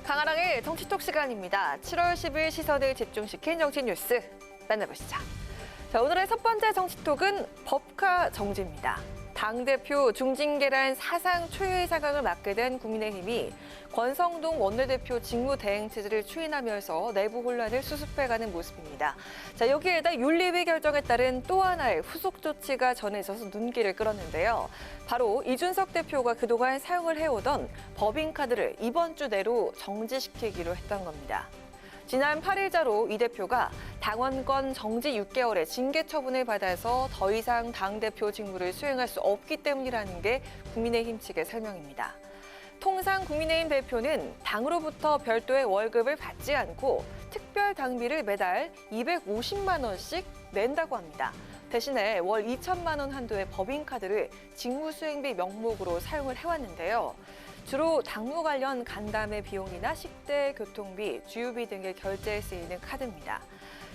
강아랑의 정치톡 시간입니다. 7월 10일 시선을 집중시킨 정치 뉴스 만나보시죠. 자, 오늘의 첫 번째 정치톡은 법카 정지입니다. 당대표 중진계란 사상 초유의 상황을 맡게 된 국민의힘이 권성동 원내대표 직무대행체제를 추인하면서 내부 혼란을 수습해가는 모습입니다. 자, 여기에다 윤리위 결정에 따른 또 하나의 후속 조치가 전해져서 눈길을 끌었는데요. 바로 이준석 대표가 그동안 사용을 해오던 법인카드를 이번 주 내로 정지시키기로 했던 겁니다. 지난 8일자로 이 대표가 당원권 정지 6개월의 징계 처분을 받아서 더 이상 당대표 직무를 수행할 수 없기 때문이라는 게 국민의힘 측의 설명입니다. 통상 국민의힘 대표는 당으로부터 별도의 월급을 받지 않고 특별 당비를 매달 250만 원씩 낸다고 합니다. 대신에 월 2천만 원 한도의 법인카드를 직무수행비 명목으로 사용을 해왔는데요. 주로 당무 관련 간담회 비용이나 식대, 교통비, 주유비 등의 결제에 쓰이는 카드입니다.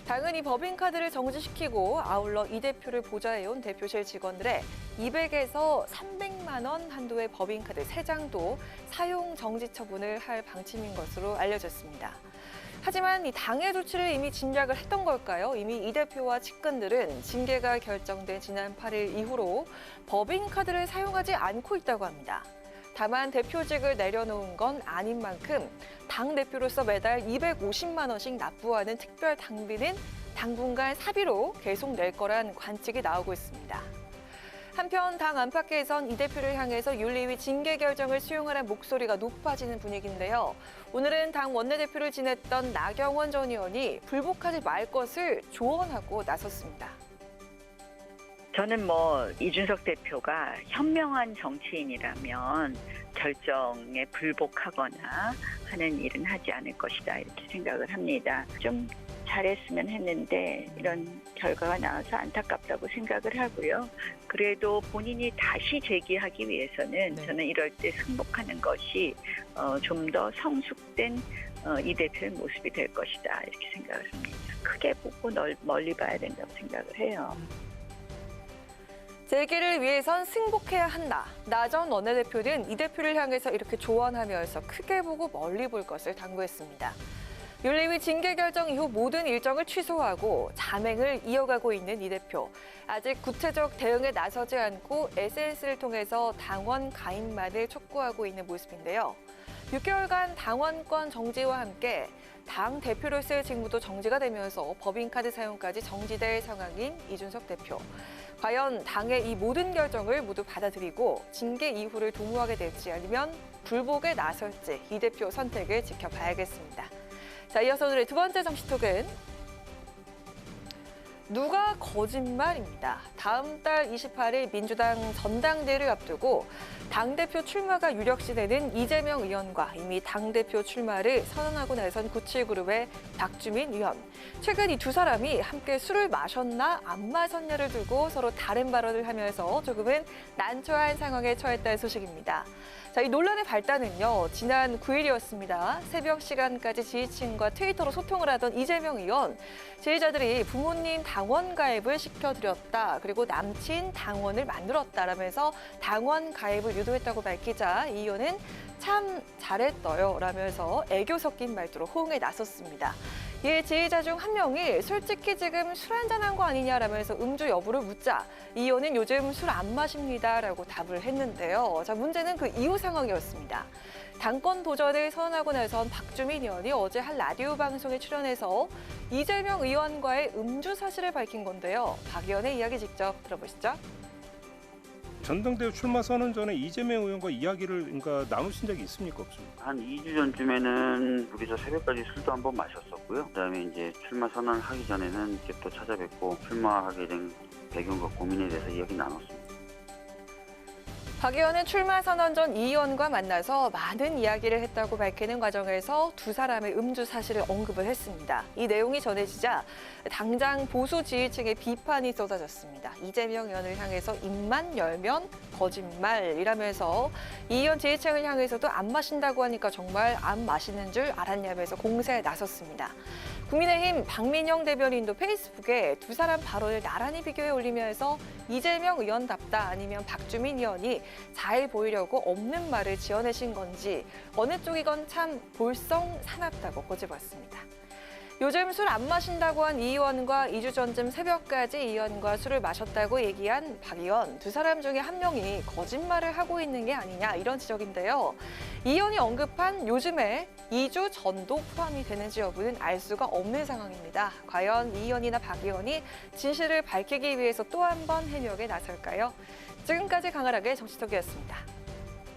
당은 이 법인카드를 정지시키고 아울러 이 대표를 보좌해온 대표실 직원들의 200에서 300만 원 한도의 법인카드 3장도 사용 정지 처분을 할 방침인 것으로 알려졌습니다. 하지만 이 당의 조치를 이미 짐작을 했던 걸까요? 이미 이 대표와 측근들은 징계가 결정된 지난 8일 이후로 법인카드를 사용하지 않고 있다고 합니다. 다만 대표직을 내려놓은 건 아닌 만큼 당대표로서 매달 250만 원씩 납부하는 특별 당비는 당분간 사비로 계속 낼 거란 관측이 나오고 있습니다. 한편 당 안팎에선 이 대표를 향해서 윤리위 징계 결정을 수용하라는 목소리가 높아지는 분위기인데요. 오늘은 당 원내대표를 지냈던 나경원 전 의원이 불복하지 말 것을 조언하고 나섰습니다. 저는 이준석 대표가 현명한 정치인이라면 결정에 불복하거나 하는 일은 하지 않을 것이다 이렇게 생각을 합니다. 좀 잘했으면 했는데 이런 결과가 나와서 안타깝다고 생각을 하고요. 그래도 본인이 다시 재기하기 위해서는 저는 이럴 때 승복하는 것이 좀 더 성숙된 이 대표의 모습이 될 것이다 이렇게 생각을 합니다. 크게 보고 멀리 봐야 된다고 생각을 해요. 재기를 위해선 승복해야 한다. 나 전 원내대표는 이 대표를 향해서 이렇게 조언하면서 크게 보고 멀리 볼 것을 당부했습니다. 윤리위 징계 결정 이후 모든 일정을 취소하고 잠행을 이어가고 있는 이 대표. 아직 구체적 대응에 나서지 않고 SNS를 통해서 당원 가입만을 촉구하고 있는 모습인데요. 6개월간 당원권 정지와 함께 당 대표로서의 직무도 정지가 되면서 법인카드 사용까지 정지될 상황인 이준석 대표. 과연 당의 이 모든 결정을 모두 받아들이고 징계 이후를 도모하게 될지 아니면 불복에 나설지 이 대표 선택을 지켜봐야겠습니다. 자, 이어서 오늘의 두 번째 정치톡은 누가 거짓말입니다. 다음 달 28일 민주당 전당대회를 앞두고 당대표 출마가 유력시되는 이재명 의원과 이미 당대표 출마를 선언하고 나선 97그룹의 박주민 의원. 최근 이 두 사람이 함께 술을 마셨나 안 마셨냐를 두고 서로 다른 발언을 하면서 조금은 난처한 상황에 처했다는 소식입니다. 자, 이 논란의 발단은요, 지난 9일이었습니다. 새벽 시간까지 지지층과 트위터로 소통을 하던 이재명 의원. 지지자들이 부모님 당원 가입을 시켜드렸다. 그리고 남친 당원을 만들었다라면서 당원 가입을 유도했다고 밝히자 이 의원은 참 잘했어요 라면서 애교 섞인 말투로 호응에 나섰습니다. 이에 지지자 중 한 명이 솔직히 지금 술 한잔한 거 아니냐라면서 음주 여부를 묻자 이 의원은 요즘 술 안 마십니다라고 답을 했는데요. 자, 문제는 그 이후 상황이었습니다. 당권 도전을 선언하고 나선 박주민 의원이 어제 한 라디오 방송에 출연해서 이재명 의원과의 음주 사실을 밝힌 건데요. 박 의원의 이야기 직접 들어보시죠. 전당대회 출마 선언 전에 이재명 의원과 이야기를 나누신 적이 있습니까, 없습니까? 한 2주 전쯤에는 둘이서 새벽까지 술도 한번 마셨었고요. 그다음에 이제 출마 선언을 하기 전에는 이렇게 또 찾아뵙고 출마하게 된 배경과 고민에 대해서 이야기 나눴습니다. 박 의원은 출마 선언 전 이 의원과 만나서 많은 이야기를 했다고 밝히는 과정에서 두 사람의 음주 사실을 언급을 했습니다. 이 내용이 전해지자 당장 보수 지지층의 비판이 쏟아졌습니다. 이재명 의원을 향해서 입만 열면 거짓말이라면서 이 의원 지지층을 향해서도 안 마신다고 하니까 정말 안 마시는 줄 알았냐면서 공세에 나섰습니다. 국민의힘 박민영 대변인도 페이스북에 두 사람 발언을 나란히 비교해 올리면서 이재명 의원답다 아니면 박주민 의원이 잘 보이려고 없는 말을 지어내신 건지 어느 쪽이건 참 볼썽 사납다고 꼬집었습니다. 요즘 술 안 마신다고 한 이 의원과 2주 전쯤 새벽까지 이 의원과 술을 마셨다고 얘기한 박 의원, 두 사람 중에 한 명이 거짓말을 하고 있는 게 아니냐 이런 지적인데요. 이 의원이 언급한 요즘에 2주 전도 포함이 되는지 여부는 알 수가 없는 상황입니다. 과연 이 의원이나 박 의원이 진실을 밝히기 위해서 또 한 번 해명에 나설까요? 지금까지 강하락의 정치톡이었습니다.